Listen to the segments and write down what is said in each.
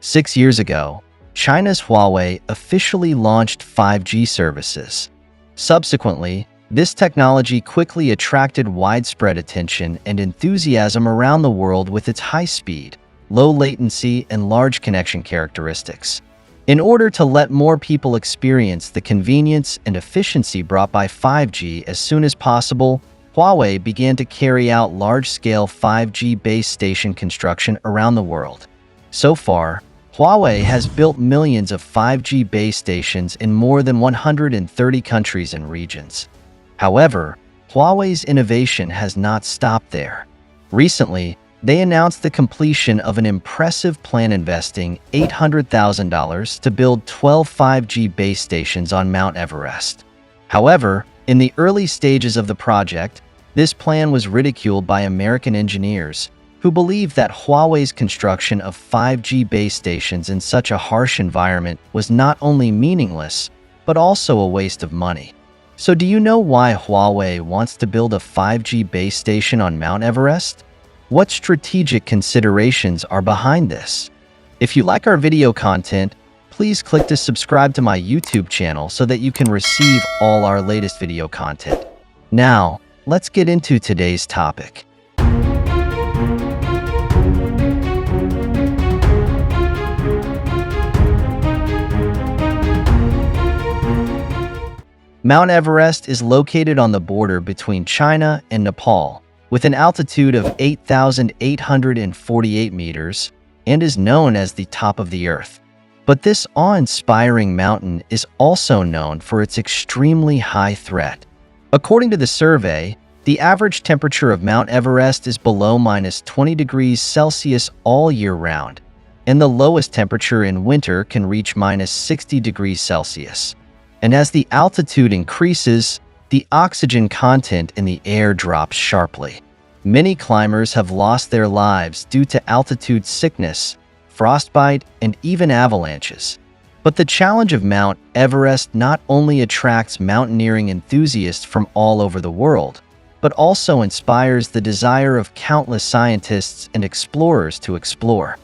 6 years ago, China's Huawei officially launched 5G services. Subsequently, this technology quickly attracted widespread attention and enthusiasm around the world with its high speed, low latency, and large connection characteristics. In order to let more people experience the convenience and efficiency brought by 5G as soon as possible, Huawei began to carry out large-scale 5G base station construction around the world. So far, Huawei has built millions of 5G base stations in more than 130 countries and regions. However, Huawei's innovation has not stopped there. Recently, they announced the completion of an impressive plan investing $800,000 to build 12 5G base stations on Mount Everest. However, in the early stages of the project, this plan was ridiculed by American engineers, who believed that Huawei's construction of 5G base stations in such a harsh environment was not only meaningless, but also a waste of money. So do you know why Huawei wants to build a 5G base station on Mount Everest? What strategic considerations are behind this? If you like our video content, please click to subscribe to my YouTube channel so that you can receive all our latest video content. Now, let's get into today's topic. Mount Everest is located on the border between China and Nepal, with an altitude of 8,848 meters and is known as the top of the earth. But this awe-inspiring mountain is also known for its extremely high threat. According to the survey, the average temperature of Mount Everest is below -20 degrees Celsius all year round, and the lowest temperature in winter can reach -60 degrees Celsius. And as the altitude increases, the oxygen content in the air drops sharply. Many climbers have lost their lives due to altitude sickness, frostbite, and even avalanches. But the challenge of Mount Everest not only attracts mountaineering enthusiasts from all over the world, but also inspires the desire of countless scientists and explorers to explore.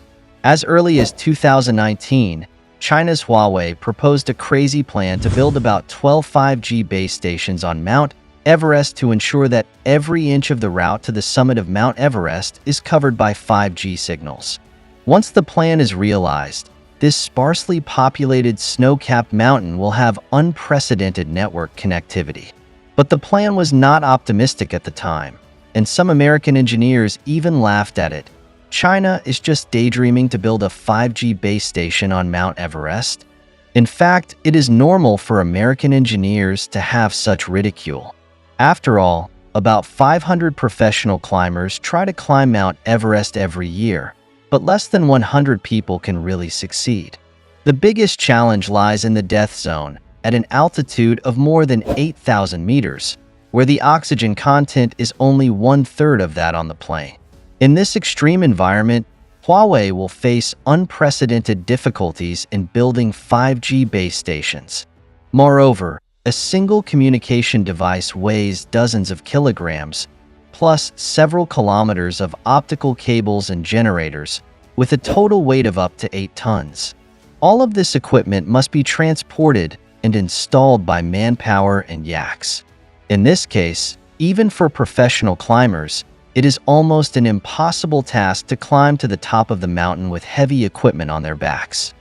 As early as 2019, China's Huawei proposed a crazy plan to build about 12 5G base stations on Mount Everest to ensure that every inch of the route to the summit of Mount Everest is covered by 5G signals. Once the plan is realized, this sparsely populated snow-capped mountain will have unprecedented network connectivity. But the plan was not optimistic at the time, and some American engineers even laughed at it. China is just daydreaming to build a 5G base station on Mount Everest. In fact, it is normal for American engineers to have such ridicule. After all, about 500 professional climbers try to climb Mount Everest every year, but less than 100 people can really succeed. The biggest challenge lies in the death zone, at an altitude of more than 8,000 meters, where the oxygen content is only 1/3 of that on the plane. In this extreme environment, Huawei will face unprecedented difficulties in building 5G base stations. Moreover, a single communication device weighs dozens of kilograms, plus several kilometers of optical cables and generators, with a total weight of up to 8 tons. All of this equipment must be transported and installed by manpower and yaks. In this case, even for professional climbers, it is almost an impossible task to climb to the top of the mountain with heavy equipment on their backs.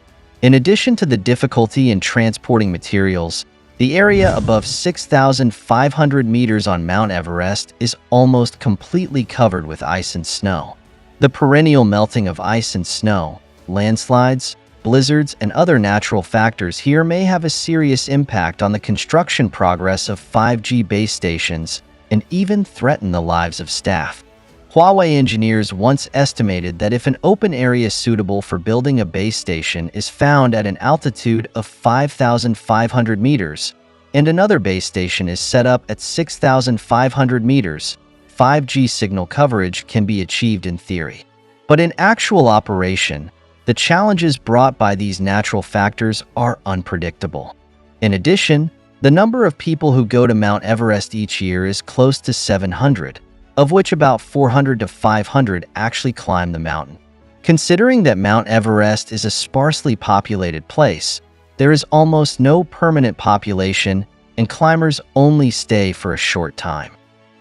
In addition to the difficulty in transporting materials, the area above 6,500 meters on Mount Everest is almost completely covered with ice and snow. The perennial melting of ice and snow, landslides, blizzards, and other natural factors here may have a serious impact on the construction progress of 5G base stations and even threaten the lives of staff. Huawei engineers once estimated that if an open area suitable for building a base station is found at an altitude of 5,500 meters, and another base station is set up at 6,500 meters, 5G signal coverage can be achieved in theory. But in actual operation, the challenges brought by these natural factors are unpredictable. In addition, the number of people who go to Mount Everest each year is close to 700, of which about 400 to 500 actually climb the mountain. Considering that Mount Everest is a sparsely populated place, there is almost no permanent population and climbers only stay for a short time.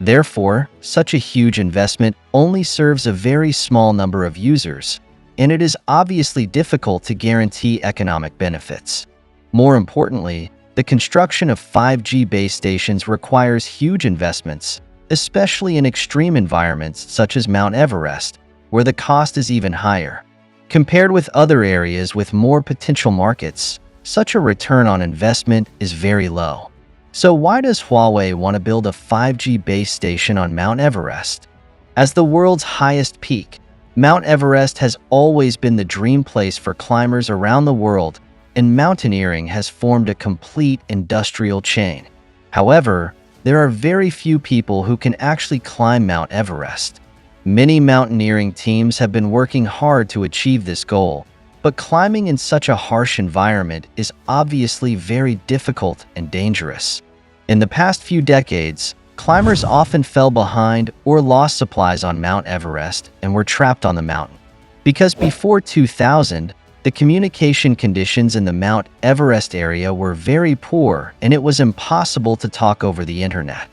Therefore, such a huge investment only serves a very small number of users, and it is obviously difficult to guarantee economic benefits. More importantly, the construction of 5G base stations requires huge investments, especially in extreme environments such as Mount Everest, where the cost is even higher. Compared with other areas with more potential markets, such a return on investment is very low. So why does Huawei want to build a 5G base station on Mount Everest? As the world's highest peak, Mount Everest has always been the dream place for climbers around the world, and mountaineering has formed a complete industrial chain. However, there are very few people who can actually climb Mount Everest. Many mountaineering teams have been working hard to achieve this goal, but climbing in such a harsh environment is obviously very difficult and dangerous. In the past few decades, climbers often fell behind or lost supplies on Mount Everest and were trapped on the mountain. Because before 2000, the communication conditions in the Mount Everest area were very poor and it was impossible to talk over the internet.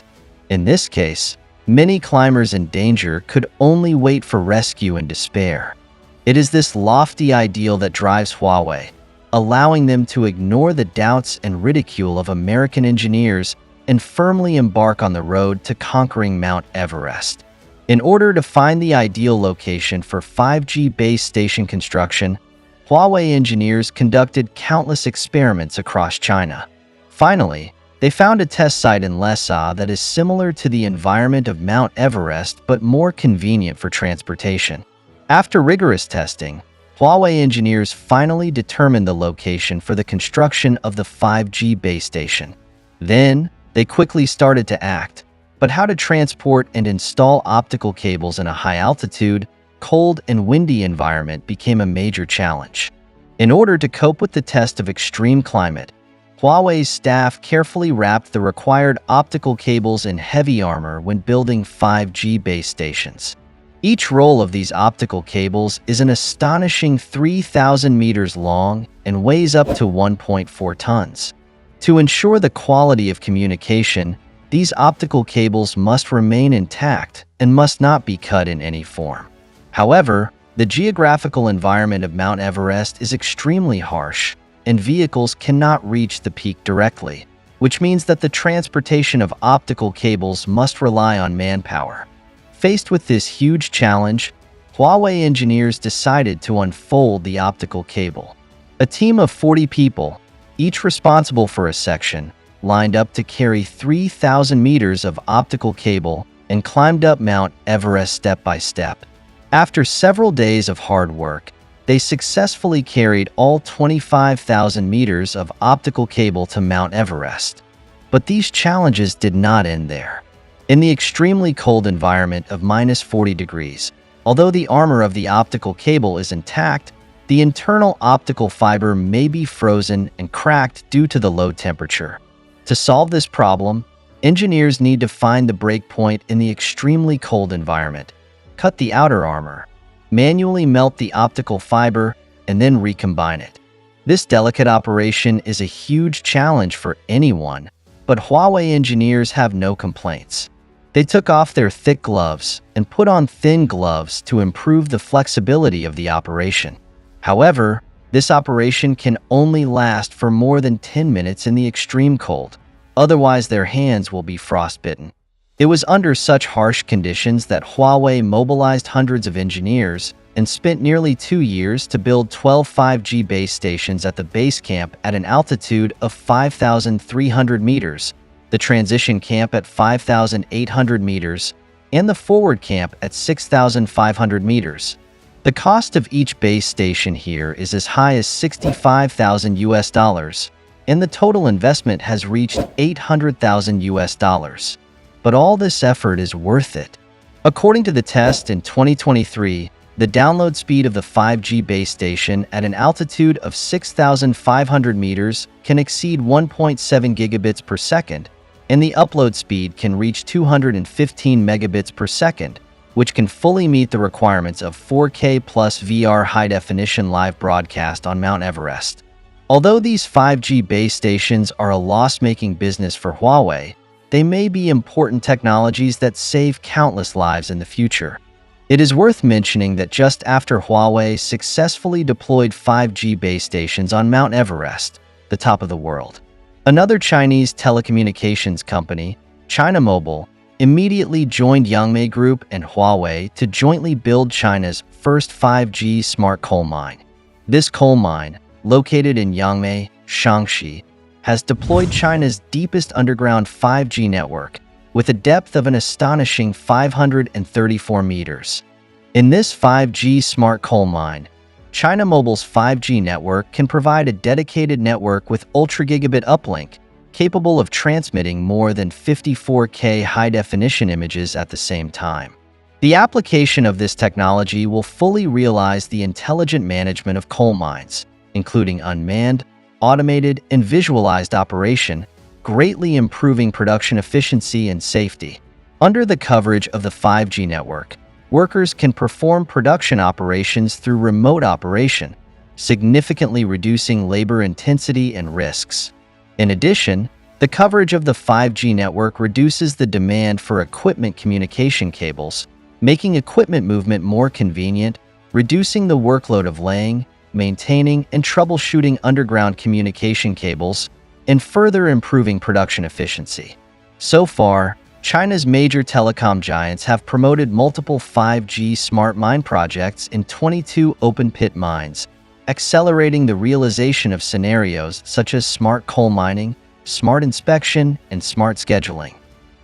In this case, many climbers in danger could only wait for rescue in despair. It is this lofty ideal that drives Huawei, allowing them to ignore the doubts and ridicule of American engineers and firmly embark on the road to conquering Mount Everest. In order to find the ideal location for 5G base station construction, Huawei engineers conducted countless experiments across China. Finally, they found a test site in Lhasa that is similar to the environment of Mount Everest but more convenient for transportation. After rigorous testing, Huawei engineers finally determined the location for the construction of the 5G base station. Then, they quickly started to act. But how to transport and install optical cables in a high-altitude, cold and windy environment became a major challenge. In order to cope with the test of extreme climate, Huawei's staff carefully wrapped the required optical cables in heavy armor when building 5G base stations. Each roll of these optical cables is an astonishing 3,000 meters long and weighs up to 1.4 tons. To ensure the quality of communication, these optical cables must remain intact and must not be cut in any form. However, the geographical environment of Mount Everest is extremely harsh, and vehicles cannot reach the peak directly, which means that the transportation of optical cables must rely on manpower. Faced with this huge challenge, Huawei engineers decided to unfold the optical cable. A team of 40 people, each responsible for a section, lined up to carry 3,000 meters of optical cable and climbed up Mount Everest step by step. After several days of hard work, they successfully carried all 25,000 meters of optical cable to Mount Everest. But these challenges did not end there. In the extremely cold environment of -40 degrees, although the armor of the optical cable is intact, the internal optical fiber may be frozen and cracked due to the low temperature. To solve this problem, engineers need to find the break point in the extremely cold environment, cut the outer armor, manually melt the optical fiber, and then recombine it. This delicate operation is a huge challenge for anyone, but Huawei engineers have no complaints. They took off their thick gloves and put on thin gloves to improve the flexibility of the operation. However, this operation can only last for more than 10 minutes in the extreme cold, otherwise their hands will be frostbitten. It was under such harsh conditions that Huawei mobilized hundreds of engineers and spent nearly 2 years to build 12 5G base stations at the base camp at an altitude of 5,300 meters, the transition camp at 5,800 meters, and the forward camp at 6,500 meters. The cost of each base station here is as high as $65,000, and the total investment has reached $800,000. But all this effort is worth it. According to the test in 2023, the download speed of the 5G base station at an altitude of 6,500 meters can exceed 1.7 gigabits per second, and the upload speed can reach 215 megabits per second, which can fully meet the requirements of 4K plus VR high-definition live broadcast on Mount Everest. Although these 5G base stations are a loss-making business for Huawei, they may be important technologies that save countless lives in the future. It is worth mentioning that just after Huawei successfully deployed 5G base stations on Mount Everest, the top of the world, another Chinese telecommunications company, China Mobile, immediately joined Yangmei Group and Huawei to jointly build China's first 5G smart coal mine. This coal mine, located in Yangmei, Shaanxi, has deployed China's deepest underground 5G network with a depth of an astonishing 534 meters. In this 5G smart coal mine, China Mobile's 5G network can provide a dedicated network with ultra-gigabit uplink, capable of transmitting more than 54K high-definition images at the same time. The application of this technology will fully realize the intelligent management of coal mines, including unmanned, automated, and visualized operation, greatly improving production efficiency and safety. Under the coverage of the 5G network, workers can perform production operations through remote operation, significantly reducing labor intensity and risks. In addition, the coverage of the 5G network reduces the demand for equipment communication cables, making equipment movement more convenient, reducing the workload of laying, maintaining, and troubleshooting underground communication cables, and further improving production efficiency. So far, China's major telecom giants have promoted multiple 5G smart mine projects in 22 open-pit mines, accelerating the realization of scenarios such as smart coal mining, smart inspection, and smart scheduling.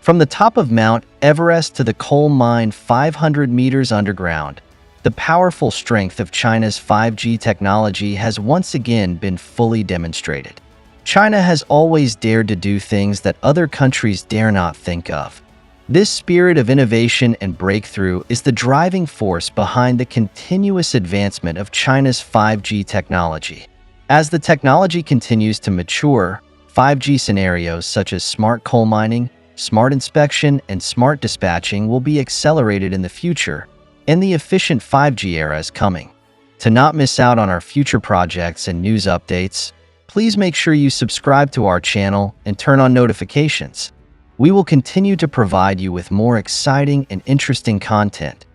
From the top of Mount Everest to the coal mine 500 meters underground, the powerful strength of China's 5G technology has once again been fully demonstrated. China has always dared to do things that other countries dare not think of. This spirit of innovation and breakthrough is the driving force behind the continuous advancement of China's 5G technology. As the technology continues to mature, 5G scenarios such as smart coal mining, smart inspection, and smart dispatching will be accelerated in the future, and the efficient 5G era is coming. To not miss out on our future projects and news updates, please make sure you subscribe to our channel and turn on notifications. We will continue to provide you with more exciting and interesting content.